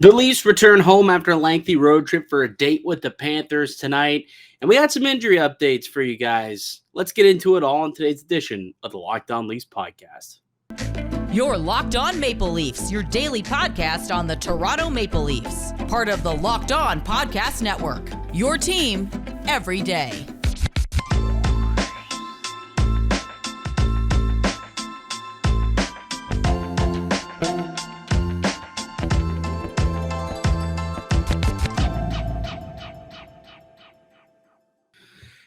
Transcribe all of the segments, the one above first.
The Leafs return home after a lengthy road trip for a date with the Panthers tonight, and we had some injury updates for you guys. Let's get into it all in today's edition of the Locked On Leafs podcast. You're Locked On Maple Leafs, your daily podcast on the Toronto Maple Leafs, part of the Locked On Podcast Network, your team every day.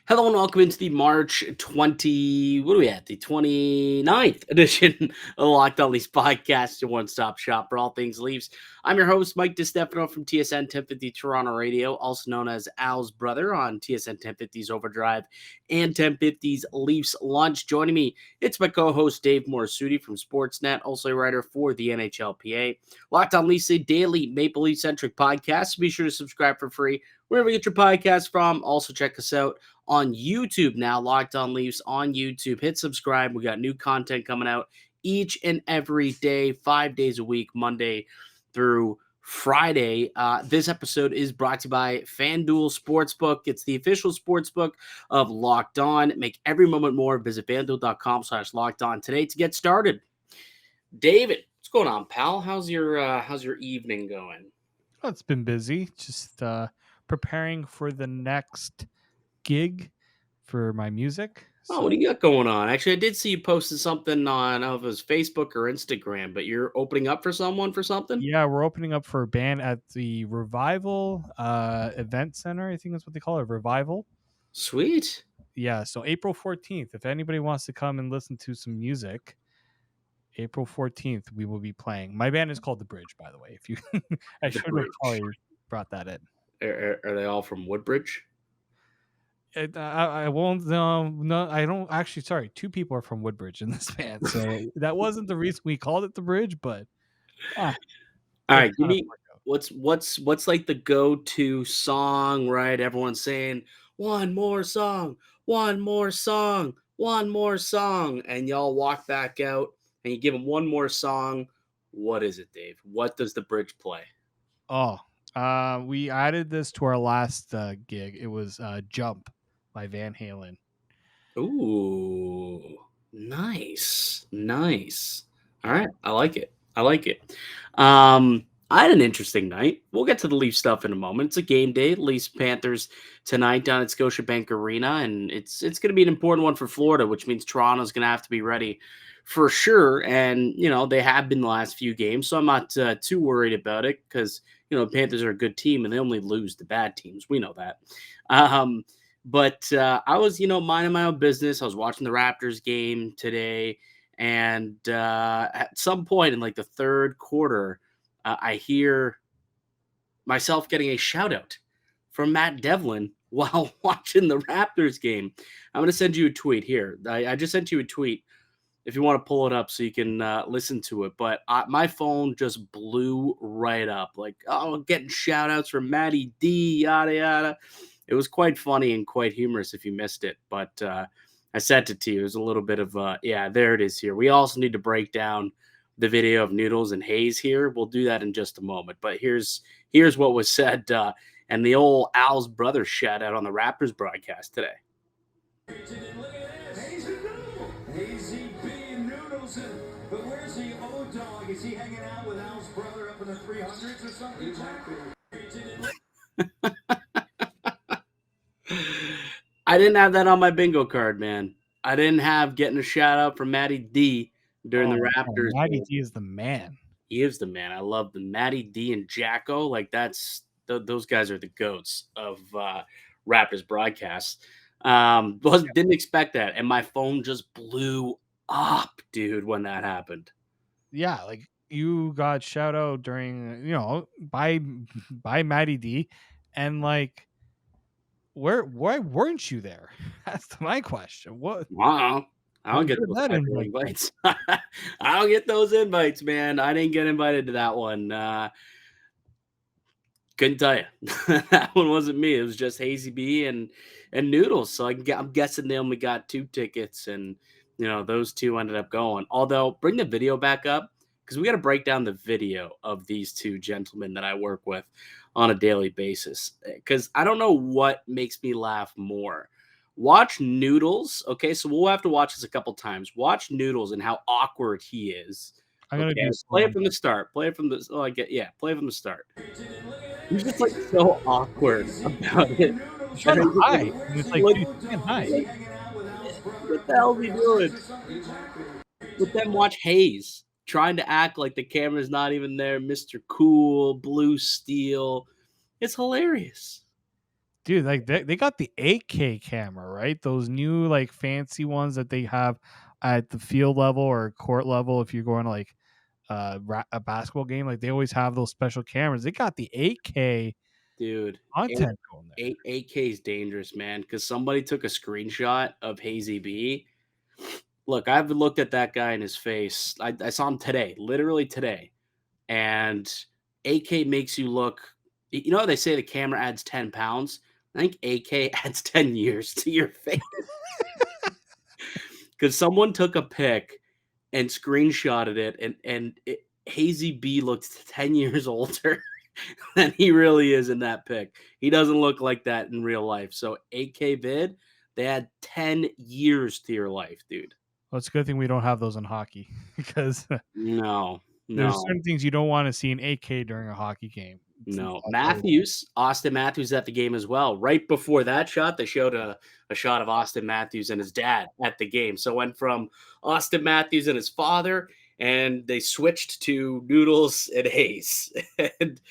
Hello and welcome into the March 29th edition of the Locked On Leafs podcast, your one-stop shop for all things Leafs. I'm your host, Mike DiStefano from TSN 1050 Toronto Radio, also known as Al's brother on TSN 1050's Overdrive and 1050's Leafs Lunch. Joining me, it's my co-host, Dave Morassutti from Sportsnet, also a writer for the NHLPA. Locked On Leafs, a daily Maple Leaf-centric podcast, so be sure to subscribe for free wherever you get your podcast from. Also, check us out on YouTube now, Locked On Leafs on YouTube. Hit subscribe. We got new content coming out each and every day, 5 days a week, Monday through Friday. This episode is brought to you by FanDuel Sportsbook. It's the official sportsbook of Locked On. Make every moment more. Visit FanDuel.com/Locked On today to get started. David, what's going on, pal? How's your evening going? Oh, it's been busy. Just preparing for the next gig for my music. Oh, what do you got going on? Actually, I did see you posted something on of his Facebook or Instagram, but you're opening up for someone for something? Yeah, we're opening up for a band at the Revival Event Center. I think that's what they call it, Revival. Sweet. Yeah, so April 14th. If anybody wants to come and listen to some music, April 14th we will be playing. My band is called The Bridge, by the way. If you, I should have probably brought that in. Are they all from Woodbridge? I won't. No, I don't actually. Sorry, two people are from Woodbridge in this band, so that wasn't the reason we called it The Bridge. But all right, give me what's like the go-to song, right? Everyone's saying one more song, one more song, one more song, and y'all walk back out and you give them one more song. What is it, Dave? What does The Bridge play? We added this to our last gig. It was "Jump" by Van Halen. Ooh, nice. All right, I like it. I had an interesting night. We'll get to the Leaf stuff in a moment. It's a game day. Leafs Panthers tonight down at Scotiabank Arena, and it's going to be an important one for Florida, which means Toronto's going to have to be ready for sure. And they have been the last few games, so I'm not too worried about it because the Panthers are a good team and they only lose to bad teams. We know that. But I was, minding my own business. I was watching the Raptors game today. And at some point in like the third quarter, I hear myself getting a shout out from Matt Devlin while watching the Raptors game. I'm going to send you a tweet here. I just sent you a tweet if you want to pull it up so you can listen to it. But my phone just blew right up. Like, getting shout outs from Matty D, yada, yada. It was quite funny and quite humorous if you missed it. But I sent it to you. It was a little bit of, there it is here. We also need to break down the video of Noodles and Hayes here. We'll do that in just a moment. But here's what was said and the old Al's brother shout out on the Raptors broadcast today. But where's the old dog? Is he hanging out with Al's brother up in the 300s or something? Exactly. I didn't have that on my bingo card, man. I didn't have getting a shout out from Matty D during the Raptors. Matty D is the man. He is the man. I love the Matty D and Jacko. Like those guys are the goats of Raptors broadcasts. Didn't expect that, and my phone just blew up, dude, when that happened. Yeah, like you got shout out during by Matty D, and like why weren't you there? That's my question. What? Wow. I don't get those invites. I don't get those invites, man. I didn't get invited to that one. Couldn't tell you. That one wasn't me. It was just Hazy B and Noodles. So I'm guessing they only got 2 tickets, and those two ended up going. Although, bring the video back up because we got to break down the video of these two gentlemen that I work with on a daily basis. Because I don't know what makes me laugh more. Watch Noodles. Okay, so we'll have to watch this a couple times. Watch Noodles and how awkward he is. I'm gonna Okay, do play slow it from the start. Play it from the. Oh, I get. Yeah, play it from the start. He's just like so awkward about it. He's And trying to he's just like, hide, and it's like, look, dude, you can't hide. like, what the hell is he doing? But then watch Hayes trying to act like the camera's not even there. Mr. Cool, Blue Steel. It's hilarious. Dude, like they got the 8K camera, right? Those new like fancy ones that they have at the field level or court level. If you're going to like a basketball game, like they always have those special cameras. They got the 8K Dude, content going there. 8K is dangerous, man, because somebody took a screenshot of Hazy B. Look, I've looked at that guy in his face. I saw him today, literally today. And 8K makes you look, you know how they say the camera adds 10 pounds? I think 8K adds 10 years to your face. Because someone took a pic and screenshotted it, and Hazy B looked 10 years older than he really is in that pic. He doesn't look like that in real life. So 8K vid, they add 10 years to your life, dude. Well, it's a good thing we don't have those in hockey because No, there's no. certain things you don't want to see in 8K during a hockey game. No, Austin Matthews at the game as well. Right before that shot, they showed a shot of Austin Matthews and his dad at the game. So it went from Austin Matthews and his father, and they switched to Noodles and Hayes. And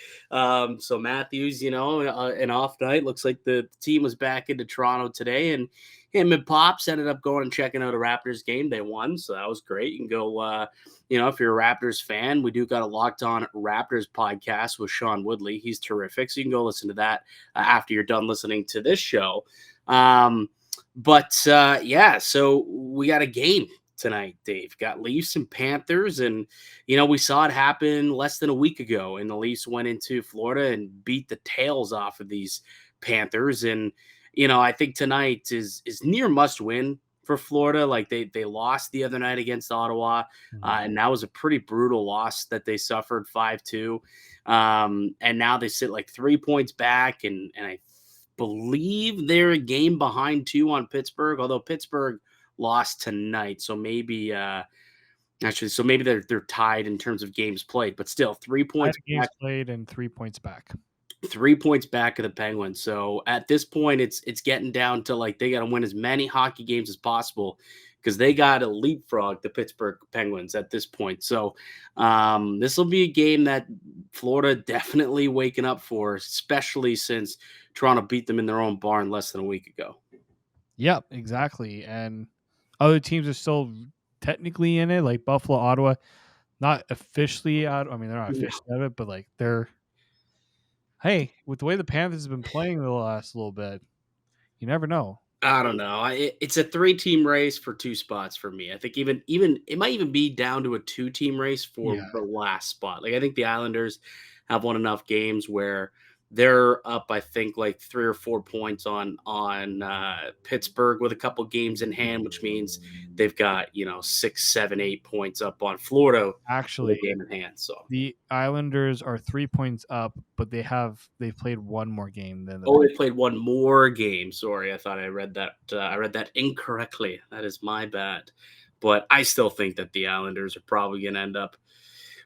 so Matthews, an off night. Looks like the team was back into Toronto today, and him and Pops ended up going and checking out a Raptors game. They won, so that was great. You can go, if you're a Raptors fan, we do got a Locked On Raptors podcast with Sean Woodley. He's terrific, so you can go listen to that after you're done listening to this show. So we got a game tonight, Dave. Got Leafs and Panthers, and we saw it happen less than a week ago, and the Leafs went into Florida and beat the tails off of these Panthers. And I think tonight is near must win for Florida. Like they lost the other night against Ottawa, and that was a pretty brutal loss that they suffered 5-2. And now they sit like 3 points back, and I believe they're a game behind 2 on Pittsburgh, although Pittsburgh lost tonight. So maybe maybe they're tied in terms of games played, but still 3 points games played and 3 points back. 3 points back of the Penguins. So at this point, it's getting down to like they got to win as many hockey games as possible because they got to leapfrog the Pittsburgh Penguins at this point. So this will be a game that Florida definitely waking up for, especially since Toronto beat them in their own barn less than a week ago. Yep, exactly. And other teams are still technically in it, like Buffalo, Ottawa, not officially out. I mean, they're not officially out of it, but like they're. Hey, with the way the Panthers have been playing the last little bit, you never know. I don't know. It's a 3-team race for 2 spots for me. I think even it might even be down to a 2-team race for the last spot. Like I think the Islanders have won enough games where they're up, I think, like 3 or 4 points on Pittsburgh with a couple games in hand, which means they've got 6, 7, 8 points up on Florida. Actually, with a game in hand. So the Islanders are 3 points up, but they've played one more game than. They played one more game. Sorry, I thought I read that. I read that incorrectly. That is my bad. But I still think that the Islanders are probably going to end up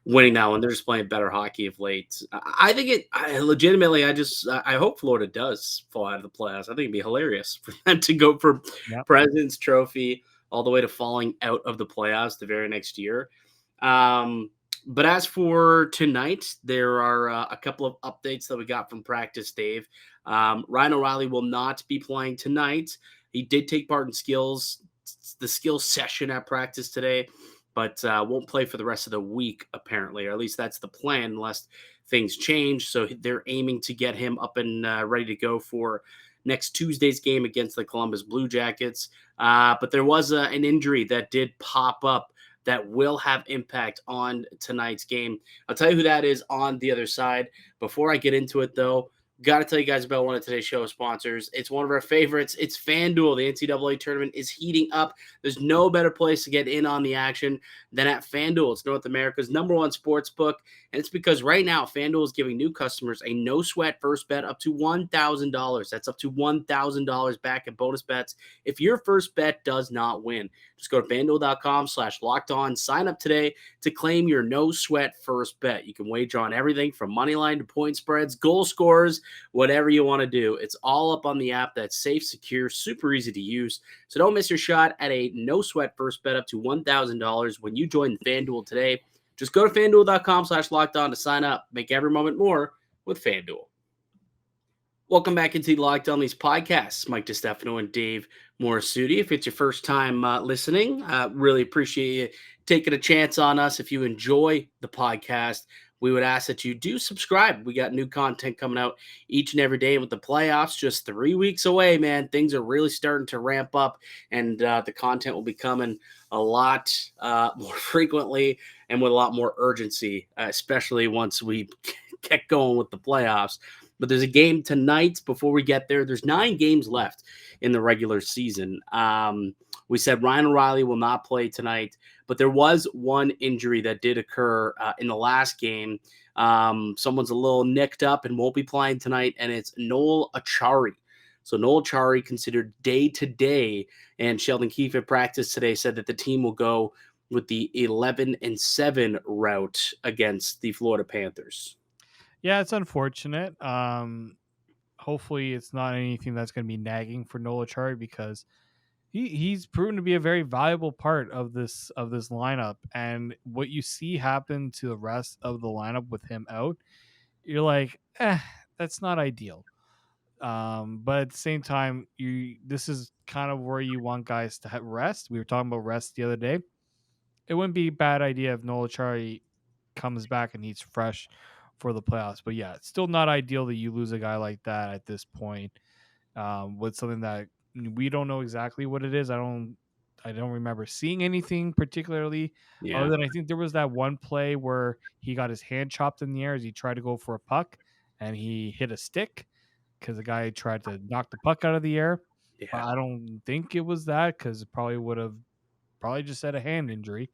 winning that one. They're just playing better hockey of late. I think legitimately, I hope Florida does fall out of the playoffs. I think it'd be hilarious for them to go for President's Trophy all the way to falling out of the playoffs the very next year. But as for tonight, there are a couple of updates that we got from practice, Dave. Ryan O'Reilly will not be playing tonight. He did take part in the skills session at practice today, but won't play for the rest of the week, apparently, or at least that's the plan, unless things change. So they're aiming to get him up and ready to go for next Tuesday's game against the Columbus Blue Jackets. But there was an injury that did pop up that will have impact on tonight's game. I'll tell you who that is on the other side. Before I get into it, though, Got to tell you guys about one of today's show sponsors. It's one of our favorites. It's FanDuel. The NCAA tournament is heating up. There's no better place to get in on the action than at FanDuel. It's North America's #1 sports book, and it's because right now FanDuel is giving new customers a no-sweat first bet up to $1,000. That's up to $1,000 back in bonus bets if your first bet does not win. Just go to FanDuel.com/lockedon. Sign up today to claim your no-sweat first bet. You can wager on everything from money line to point spreads, goal scorers, whatever you want to do. It's all up on the app that's safe, secure, super easy to use. So don't miss your shot at a no-sweat first bet up to $1,000 when you join FanDuel today. Just go to FanDuel.com/lockedon to sign up. Make every moment more with FanDuel. Welcome back into the Locked On Leafs podcast. Mike DiStefano and Dave Morassutti. If it's your first time listening, really appreciate you taking a chance on us. If you enjoy the podcast, we would ask that you do subscribe. We got new content coming out each and every day with the playoffs just 3 weeks away, man. Things are really starting to ramp up, and the content will be coming a lot more frequently and with a lot more urgency, especially once we get going with the playoffs. But there's a game tonight before we get there. There's 9 games left in the regular season. We said Ryan O'Reilly will not play tonight, but there was one injury that did occur in the last game. Someone's a little nicked up and won't be playing tonight, and it's Noel Acciari. So Noel Acciari considered day-to-day, and Sheldon Keefe at practice today said that the team will go with the 11-7 route against the Florida Panthers. Yeah, it's unfortunate. Hopefully it's not anything that's going to be nagging for Noel Acciari, because he's proven to be a very valuable part of this lineup. And what you see happen to the rest of the lineup with him out, you're like, that's not ideal. But at the same time, this is kind of where you want guys to rest. We were talking about rest the other day. It wouldn't be a bad idea if Noel Acciari comes back and he's fresh for the playoffs. But yeah, it's still not ideal that you lose a guy like that at this point, with something that we don't know exactly what it is. I don't remember seeing anything particularly, other than I think there was that one play where he got his hand chopped in the air as he tried to go for a puck and he hit a stick because the guy tried to knock the puck out of the air. Yeah. But I don't think it was that, because it probably would have just had a hand injury.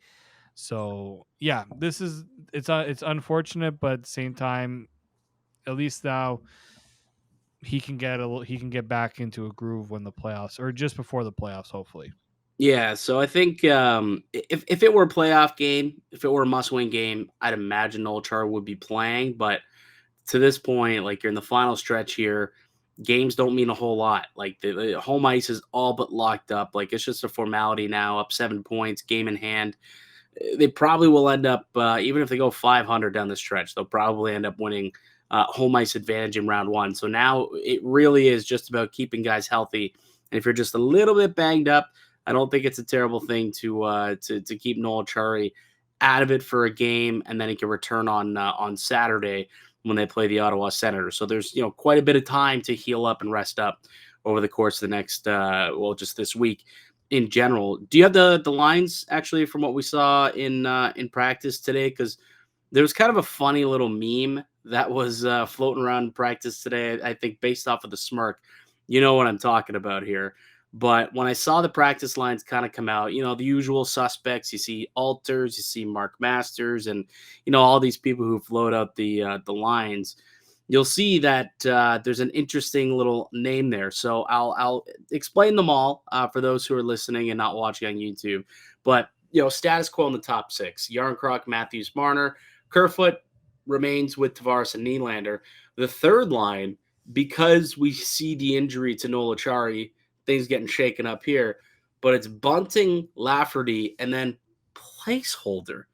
So yeah, it's unfortunate, but at the same time, at least now he can get back into a groove when the playoffs, or just before the playoffs, hopefully. Yeah, so I think if it were a playoff game, if it were a must-win game, I'd imagine Noel Acciari would be playing. But to this point, like, you're in the final stretch here, games don't mean a whole lot. Like, the home ice is all but locked up. Like, it's just a formality now. Up 7 points, game in hand. They probably will end up, even if they go 500 down the stretch, they'll probably end up winning home ice advantage in round 1. So now it really is just about keeping guys healthy. And if you're just a little bit banged up, I don't think it's a terrible thing to keep Noel Acciari out of it for a game, and then he can return on Saturday when they play the Ottawa Senators. So there's quite a bit of time to heal up and rest up over the course of the next just this week in general. Do you have the lines actually from what we saw in practice today? Because there was kind of a funny little meme that was floating around in practice today, I think based off of the smirk. You know what I'm talking about here. But when I saw the practice lines kind of come out, the usual suspects, you see Alters, you see Mark Masters, and, all these people who float out the lines, you'll see that there's an interesting little name there. So I'll explain them all for those who are listening and not watching on YouTube. But, status quo in the top 6, Yarncroc, Matthews, Marner, Kerfoot remains with Tavares and Nylander. The third line, because we see the injury to Noel Acciari, things getting shaken up here, but it's Bunting, Lafferty, and then placeholder.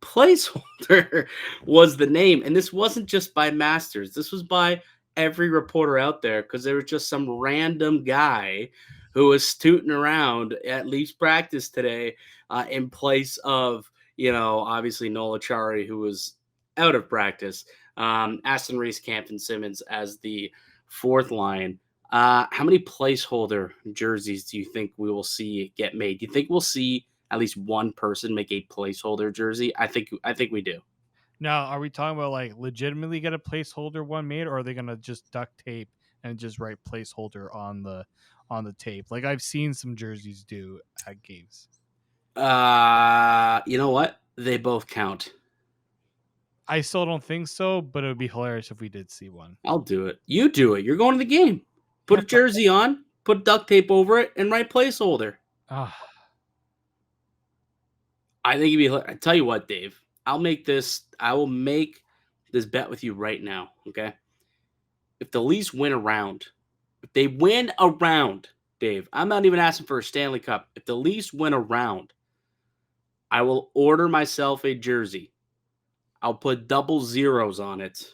Placeholder was the name, and this wasn't just by Masters. This was by every reporter out there, because there was just some random guy who was tooting around at Leafs practice today in place of, obviously Noel Acciari, who was out of practice. Aston Reese, Campton Simmons as the fourth line. How many placeholder jerseys do you think we will see get made? Do you think we'll see at least one person make a placeholder jersey? I think we do. Now, are we talking about like legitimately get a placeholder one made, or are they gonna just duct tape and just write placeholder on the tape? Like I've seen some jerseys do at games. You know what? They both count. I still don't think so, but it would be hilarious if we did see one. I'll do it. You do it. You're going to the game. Put Yeah, a jersey on, put duct tape over it, and write placeholder. Ah, I think it'd be. I tell you what, Dave. I will make this bet with you right now. Okay. If the Leafs win a round, if they win a round, Dave, I'm not even asking for a Stanley Cup. If the Leafs win a round, I will order myself a jersey. I'll put double zeros on it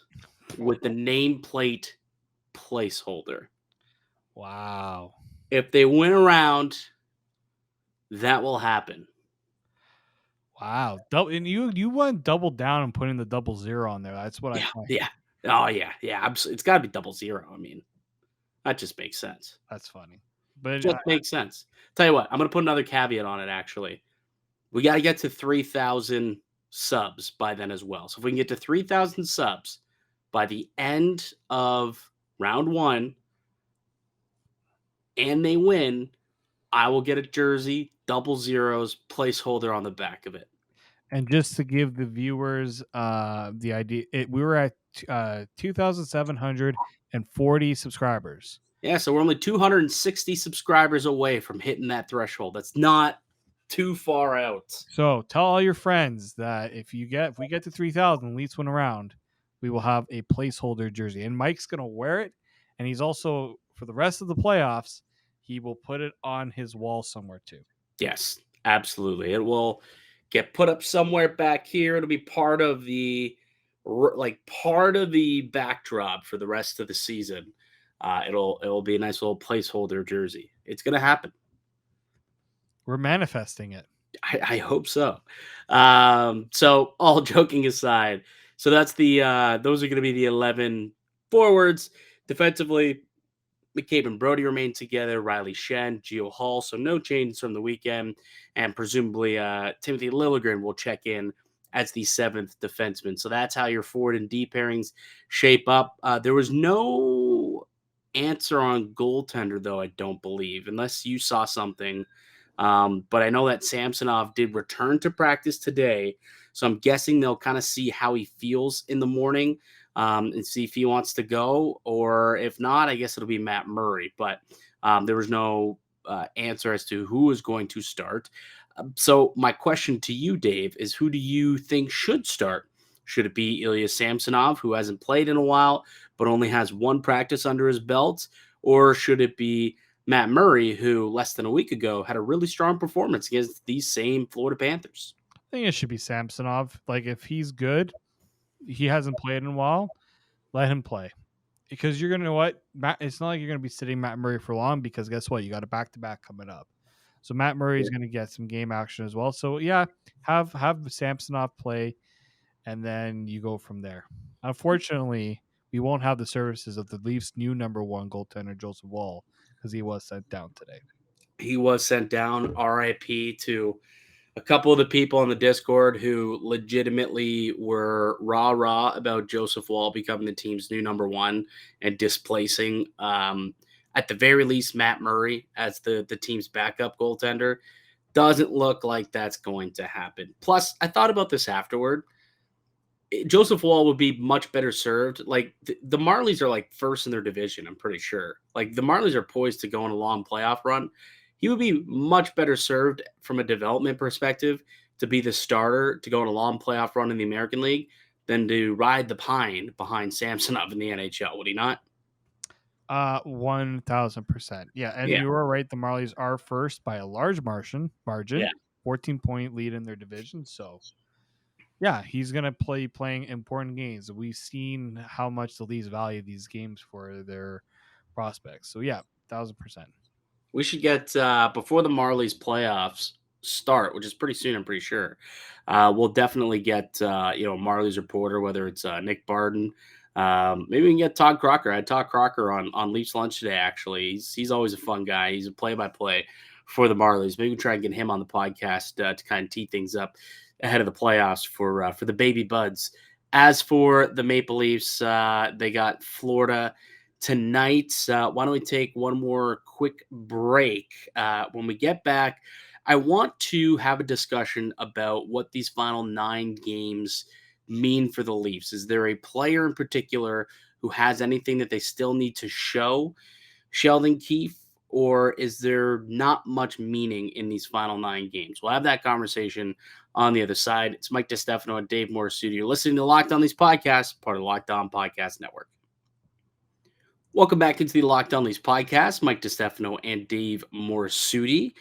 with the nameplate placeholder. wow. If they win a round, that will happen. Wow. And you went double down and putting the double zero on there. That's what I Yeah, find. yeah. Oh, yeah, yeah. It's got to be double zero. I mean, that just makes sense. That's funny. But Just makes sense. Tell you what, I'm going to put another caveat on it, actually. We got to get to 3,000 subs by then as well. So if we can get to 3,000 subs by the end of round one and they win, I will get a jersey, double zeros, placeholder on the back of it. and just to give the viewers the idea, we were at 2,740 subscribers. Yeah, so we're only 260 subscribers away from hitting that threshold. That's not too far out. So tell all your friends that if we get to 3,000, Leafs win around, we will have a placeholder jersey, and Mike's gonna wear it, and he's also for the rest of the playoffs, he will put it on his wall somewhere too. Yes, absolutely. It will get put up somewhere back here. It'll be part of the backdrop for the rest of the season. It'll be a nice little placeholder jersey. It's gonna happen. We're manifesting it. I hope so. So all joking aside, so that's those are going to be the 11 forwards. Defensively, McCabe and Brody remain together. Riley Shen, Gio Hall, so no changes from the weekend, and presumably Timothy Liljegren will check in as the seventh defenseman. So that's how your forward and D pairings shape up. There was no answer on goaltender, though, I don't believe, unless you saw something. But I know that Samsonov did return to practice today, so I'm guessing they'll kind of see how he feels in the morning and see if he wants to go, or if not, I guess it'll be Matt Murray. But there was no answer as to who is going to start. So my question to you, Dave, is who do you think should start? Should it be Ilya Samsonov, who hasn't played in a while but only has one practice under his belt, or should it be Matt Murray, who less than a week ago had a really strong performance against these same Florida Panthers? I think it should be Samsonov. Like if he's good, he hasn't played in a while, let him play. Because you're gonna know what Matt. It's not like you're gonna be sitting Matt Murray for long. Because guess what, you got a back-to-back coming up. So Matt Murray is gonna get some game action as well. So yeah, have Samsonov play, and then you go from there. Unfortunately, we won't have the services of the Leafs' new number one goaltender Joseph Woll because he was sent down today. He was sent down. RIP to a couple of the people on the Discord who legitimately were rah about Joseph Woll becoming the team's new number one and displacing, at the very least, Matt Murray as the team's backup goaltender. Doesn't look like that's going to happen. Plus, I thought about this afterward. Joseph Woll would be much better served. Like the Marlies are like first in their division, I'm pretty sure. Like the Marlies are poised to go on a long playoff run. He would be much better served from a development perspective to be the starter to go on a long playoff run in the American League than to ride the pine behind Samsonov in the NHL. Would he not? 1,000%. Yeah, and Yeah. you were right. The Marlies are first by a large margin. Yeah. 14-point lead in their division. So, yeah, he's gonna playing important games. We've seen how much the Leafs value these games for their prospects. So, yeah, 1,000%. We should get before the Marlies playoffs start, which is pretty soon, I'm pretty sure. We'll definitely get Marlies reporter, whether it's Nick Barden. Maybe we can get Todd Crocker. I had Todd Crocker on Leafs Lunch today, actually. He's always a fun guy. He's a play-by-play for the Marlies. Maybe we can try and get him on the podcast to kind of tee things up ahead of the playoffs for the baby buds As for the Maple Leafs, they got Florida tonight. Why don't we take one more quick break? When we get back, I want to have a discussion about what these final 9 games mean for the Leafs. Is there a player in particular who has anything that they still need to show Sheldon Keefe, or is there not much meaning in these final 9 games? We'll have that conversation on the other side. It's Mike DiStefano and Dave Morassutti. You're listening to Locked On These Podcasts, part of the Locked On Podcast Network. Welcome back into the Locked On Leafs podcast. Mike DiStefano and Dave Morassutti.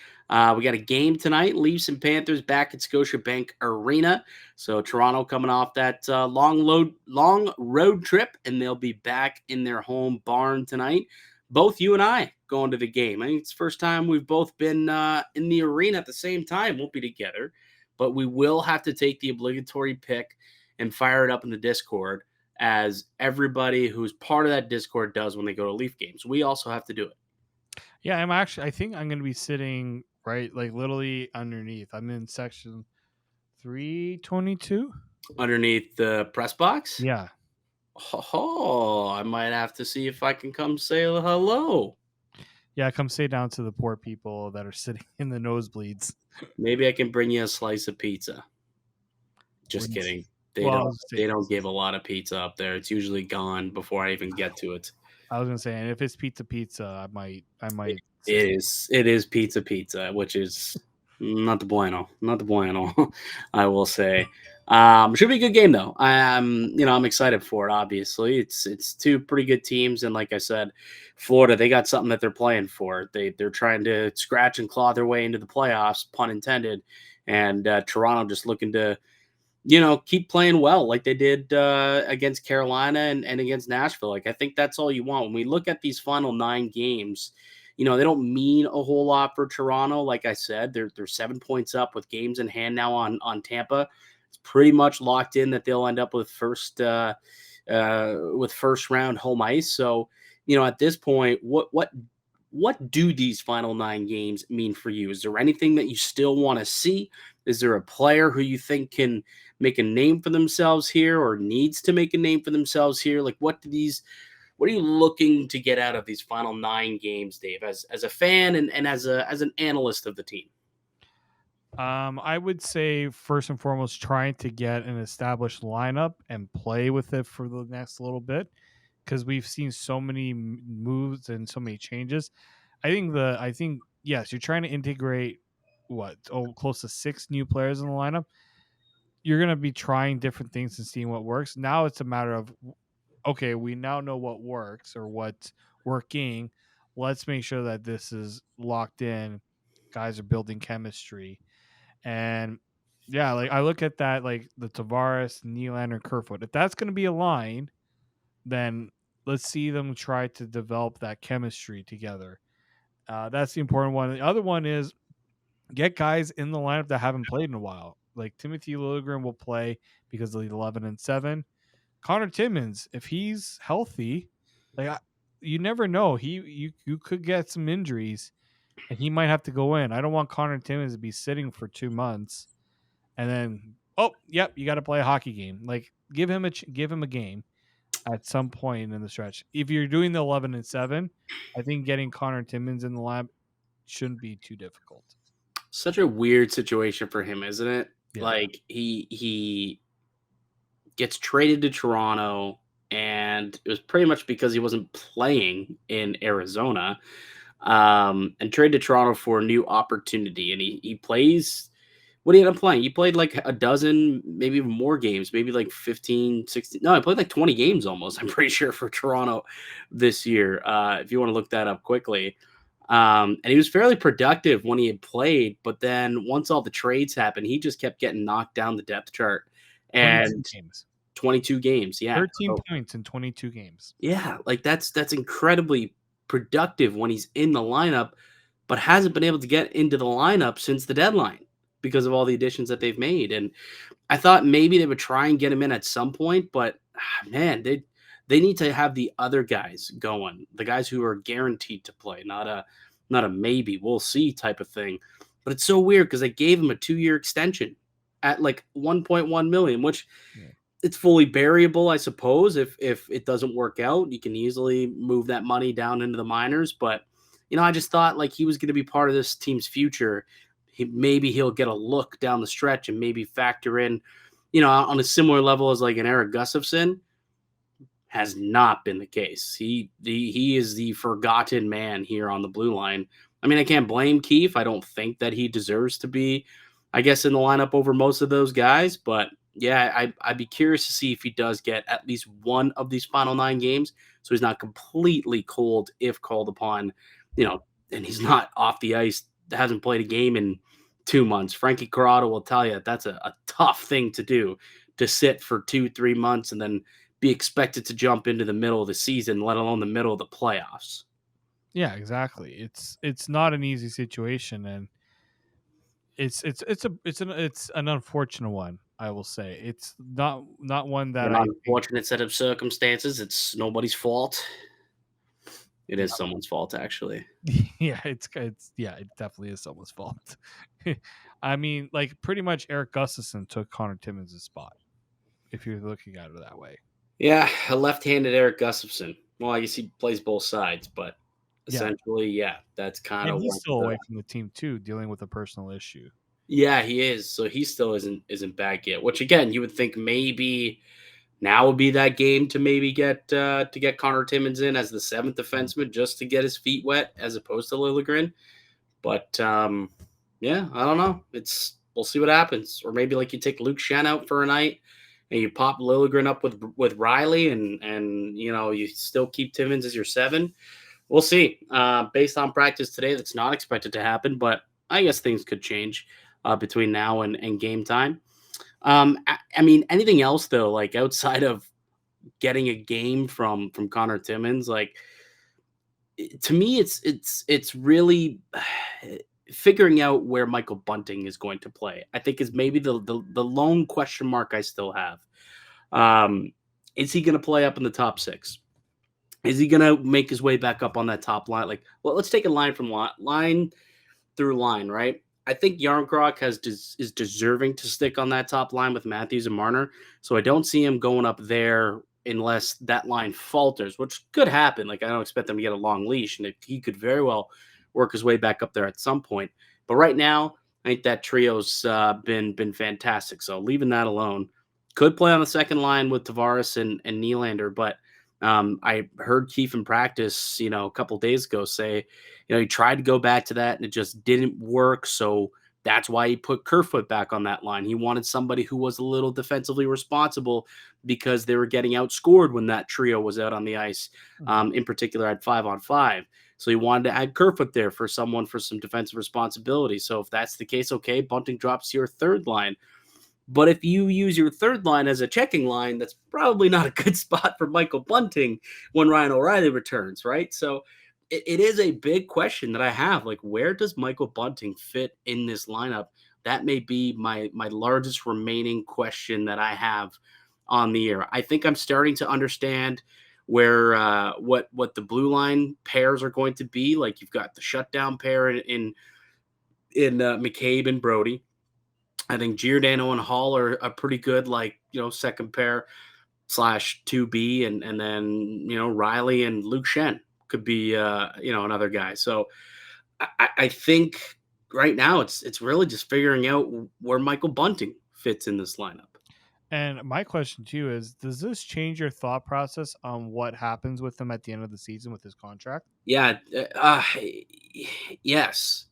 We got a game tonight. Leafs and Panthers back at Scotiabank Arena. So Toronto coming off that long road trip, and they'll be back in their home barn tonight. Both you and I going to the game. I think it's the first time we've both been in the arena at the same time. Won't be together, but we will have to take the obligatory pick and fire it up in the Discord, as everybody who's part of that Discord does when they go to Leaf games. We also have to do it. Yeah, I think I'm going to be sitting right, like literally underneath. I'm in section 322. Underneath the press box? Yeah. Oh, I might have to see if I can come say hello. Yeah, come say down to the poor people that are sitting in the nosebleeds. Maybe I can bring you a slice of pizza. Just kidding. They don't give a lot of pizza up there. It's usually gone before I even get to it. I was gonna say, and if it's pizza, I might. It is pizza, which is not the bueno. I will say. Should be a good game though. I'm excited for it. Obviously, it's 2 pretty good teams, and like I said, Florida, they got something that they're playing for. They're trying to scratch and claw their way into the playoffs, pun intended, and Toronto just looking to keep playing well like they did against Carolina and against Nashville. Like, I think that's all you want. When we look at these final 9 games, they don't mean a whole lot for Toronto. Like I said, they're 7 points up with games in hand now on Tampa. It's pretty much locked in that they'll end up with first round home ice. So, at this point, what do these final 9 games mean for you? Is there anything that you still want to see? Is there a player who you think can make a name for themselves here or needs to make a name for themselves here? Like, what are you looking to get out of these final 9 games, Dave, as a fan and as an analyst of the team? I would say first and foremost, trying to get an established lineup and play with it for the next little bit, because we've seen so many moves and so many changes. I think yes, you're trying to integrate close to 6 new players in the lineup. You're going to be trying different things and seeing what works. Now it's a matter of, okay, we now know what works or what's working. Let's make sure that this is locked in. Guys are building chemistry. And yeah, like I look at that, like the Tavares, Nylander, Kerfoot. If that's going to be a line, then let's see them try to develop that chemistry together. That's the important one. The other one is get guys in the lineup that haven't played in a while. Like Timothy Liljegren will play because of the 11-7. Connor Timmins, if he's healthy, you never know. You could get some injuries, and he might have to go in. I don't want Connor Timmins to be sitting for 2 months, and then you got to play a hockey game. Like give him a game at some point in the stretch. If you're doing the 11-7, I think getting Connor Timmins in the lab shouldn't be too difficult. Such a weird situation for him, isn't it? Yeah. Like he gets traded to Toronto, and it was pretty much because he wasn't playing in Arizona, and traded to Toronto for a new opportunity. And he plays. What did he end up playing? He played like a dozen, maybe even more games, maybe like 15, 16. No, he played like 20 games almost, I'm pretty sure, for Toronto this year, if you want to look that up quickly. And he was fairly productive when he had played, but then once all the trades happened, he just kept getting knocked down the depth chart. And 22 games, yeah. 13 points in 22 games. Yeah, like that's incredibly productive when he's in the lineup, but hasn't been able to get into the lineup since the deadline because of all the additions that they've made. And I thought maybe they would try and get him in at some point, but man, they need to have the other guys going, the guys who are guaranteed to play, not a maybe, we'll see type of thing. But it's so weird because they gave him a 2-year extension at like $1.1 million, which it's fully variable, I suppose. If it doesn't work out, you can easily move that money down into the minors. But I just thought like he was going to be part of this team's future. Maybe he'll get a look down the stretch and maybe factor in, on a similar level as like an Eric Gustafson. Has not been the case. He is the forgotten man here on the blue line. I mean, I can't blame Keefe. I don't think that he deserves to be, I guess, in the lineup over most of those guys. But yeah, I'd be curious to see if he does get at least one of these final 9 games, so he's not completely cold if called upon, and he's not off the ice. Hasn't played a game in 2 months. Frankie Corrado will tell you that's a tough thing to do, to sit for 2-3 months and then be expected to jump into the middle of the season, let alone the middle of the playoffs. Yeah, exactly. It's not an easy situation, and it's an unfortunate one. I will say it's not one that An I think. unfortunate set of circumstances. It's nobody's fault. It is someone's fault, actually. Yeah, it definitely is someone's fault. I mean, like pretty much Eric Gustafson took Connor Timmins' spot, if you're looking at it that way. Yeah, a left-handed Eric Gustafson. Well, I guess he plays both sides, but Yeah. essentially, yeah, that's kind And of he's what still away from the team too, dealing with a personal issue. yeah, he is. So he still isn't back yet. Which again, you would think maybe now would be that game to maybe get Connor Timmins in as the seventh defenseman just to get his feet wet as opposed to Liljegren. But yeah, I don't know. We'll see what happens. Or maybe like you take Luke Shen out for a night and you pop Liljegren up with Riley and you still keep Timmins as your 7. We'll see. Based on practice today, that's not expected to happen, but I guess things could change between now and game time. I mean, anything else though, like outside of getting a game from Connor Timmins, like to me, it's really figuring out where Michael Bunting is going to play. I think is maybe the lone question mark I still have. Is he going to play up in the top 6? Is he going to make his way back up on that top line? Like, well, let's take a line from line through line, right? I think Yarncroc is deserving to stick on that top line with Matthews and Marner. So I don't see him going up there unless that line falters, which could happen. Like I don't expect them to get a long leash, and he could very well work his way back up there at some point. But right now, I think that trio's been fantastic. So leaving that alone, could play on the second line with Tavares and Nylander, but I heard Keefe in practice, a couple days ago say, he tried to go back to that and it just didn't work. So that's why he put Kerfoot back on that line. He wanted somebody who was a little defensively responsible because they were getting outscored when that trio was out on the ice, in particular at 5-on-5. So he wanted to add Kerfoot there for some defensive responsibility. So if that's the case, okay, Bunting drops to your third line. But if you use your third line as a checking line, that's probably not a good spot for Michael Bunting when Ryan O'Reilly returns, right? So it is a big question that I have. Like, where does Michael Bunting fit in this lineup? That may be my largest remaining question that I have on the year. I think I'm starting to understand where what the blue line pairs are going to be. Like you've got the shutdown pair in McCabe and Brody. I think Giordano and Hall are a pretty good, second pair / 2B, and then Riley and Luke Shen could be another guy. So I think right now it's really just figuring out where Michael Bunting fits in this lineup. And my question to you is, does this change your thought process on what happens with him at the end of the season with his contract? Yeah, yes,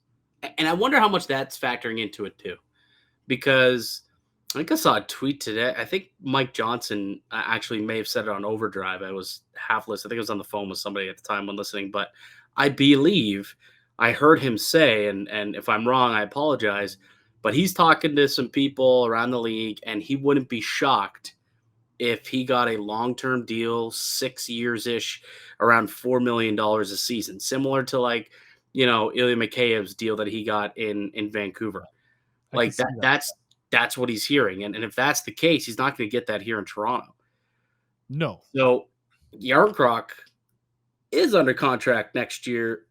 and I wonder how much that's factoring into it too. Because I think I saw a tweet today. I think Mike Johnson actually may have said it on overdrive. I was half listening. I think I was on the phone with somebody at the time when listening, but I believe I heard him say, and if I'm wrong, I apologize, but he's talking to some people around the league, and he wouldn't be shocked if he got a long-term deal, 6 years-ish, around $4 million a season, similar to Ilya Mikheyev's deal that he got in Vancouver. Like that's what he's hearing. And if that's the case, he's not going to get that here in Toronto. No. So Yarncroc is under contract next year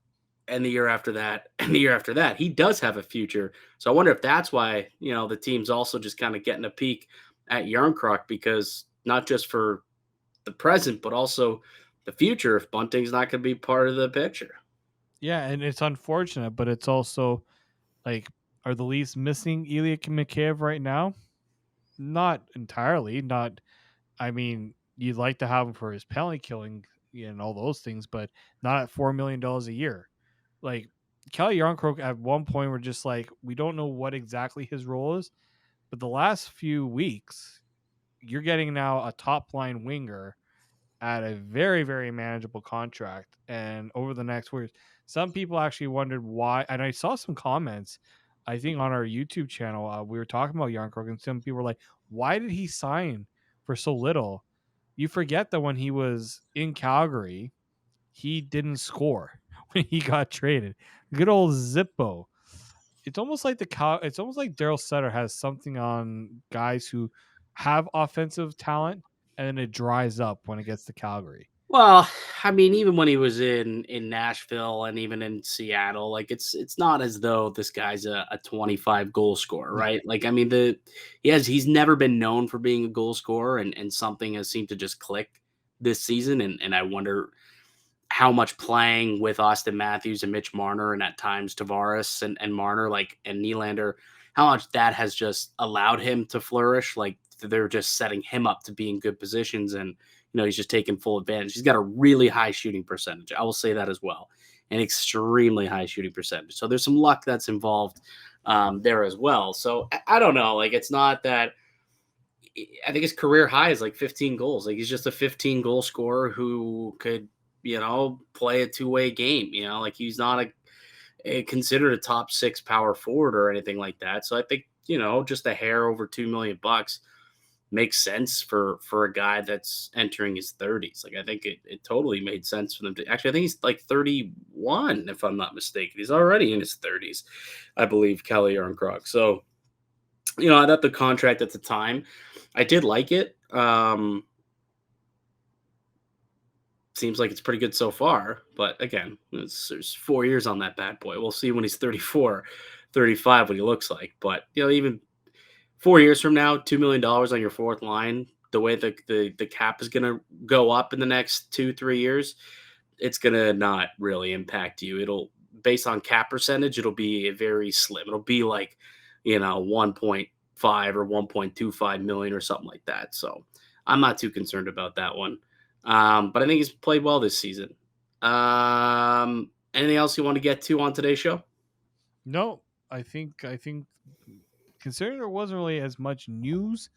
and the year after that and the year after that. He does have a future. So I wonder if that's why, the team's also just kind of getting a peek at Yarncroc because not just for the present, but also the future if Bunting's not going to be part of the picture. Yeah, and it's unfortunate, but it's also like, are the Leafs missing Ilya Mikheyev right now? Not entirely. Not. I mean, you'd like to have him for his penalty killing and all those things, but not at $4 million a year. Like Kelly Yarncroke at one point were just like, we don't know what exactly his role is, but the last few weeks, you're getting now a top line winger at a very, very manageable contract. And over the next weeks, some people actually wondered why. And I saw some comments, I think, on our YouTube channel. We were talking about Yarncroke, and some people were like, why did he sign for so little? You forget that when he was in Calgary, he didn't score when he got traded. Good old Zippo. It's almost like it's almost like Daryl Sutter has something on guys who have offensive talent, and then it dries up when it gets to Calgary. Well, I mean, even when he was in Nashville and even in Seattle, like it's not as though this guy's a 25 goal scorer, No. right? Like I mean, he's never been known for being a goal scorer, and something has seemed to just click this season, and I wonder how much playing with Austin Matthews and Mitch Marner and at times Tavares and Marner, like, and Nylander, how much that has just allowed him to flourish. Like they're just setting him up to be in good positions, and he's just taking full advantage. He's got a really high shooting percentage. I will say that as well, an extremely high shooting percentage. So there's some luck that's involved there as well. So I don't know. Like it's not that. I think his career high is like 15 goals. Like he's just a 15 goal scorer who could play a two-way game. Like he's not considered a top 6 power forward or anything like that. So I think, just a hair over $2 million makes sense for a guy that's entering his 30s. Like I think it totally made sense for them to actually, I think he's like 31, if I'm not mistaken. He's already in his 30s, I believe, Kelly Yarncroke. So, I thought the contract at the time, I did like it. Seems like it's pretty good so far, but again, there's 4 years on that bad boy. We'll see when he's 34, 35 what he looks like. But even 4 years from now, $2 million on your fourth line, the way the cap is going to go up in the next 2-3 years, it's going to not really impact you. It'll, based on cap percentage, it'll be very slim. It'll be like 1.5 or 1.25 million or something like that. So I'm not too concerned about that one. But I think he's played well this season. Anything else you want to get to on today's show? No, I think considering there wasn't really as much news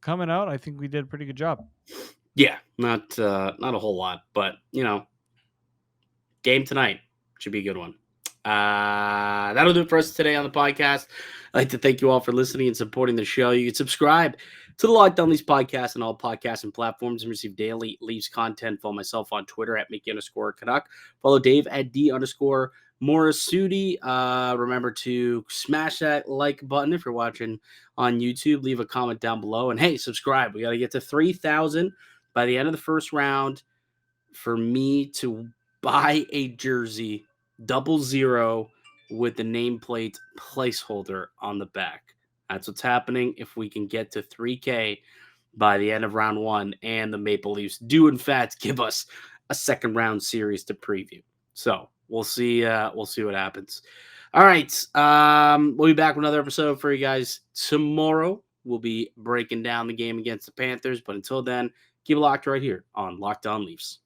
coming out, I think we did a pretty good job. Yeah, not a whole lot, but game tonight should be a good one. That'll do it for us today on the podcast. I'd like to thank you all for listening and supporting the show. You can subscribe to the Locked On Leafs podcast and all podcasting platforms and receive daily Leafs content. Follow myself on Twitter at Mickey_Canuck. Follow Dave at D_Morassutti. Remember to smash that like button if you're watching on YouTube. Leave a comment down below. And hey, subscribe. We got to get to 3,000 by the end of the first round for me to buy a jersey 00 with the nameplate placeholder on the back. That's what's happening. If we can get to 3K by the end of round 1 and the Maple Leafs do in fact give us a second round series to preview. So we'll see what happens. All right. We'll be back with another episode for you guys tomorrow. We'll be breaking down the game against the Panthers. But until then, keep it locked right here on Locked On Leafs.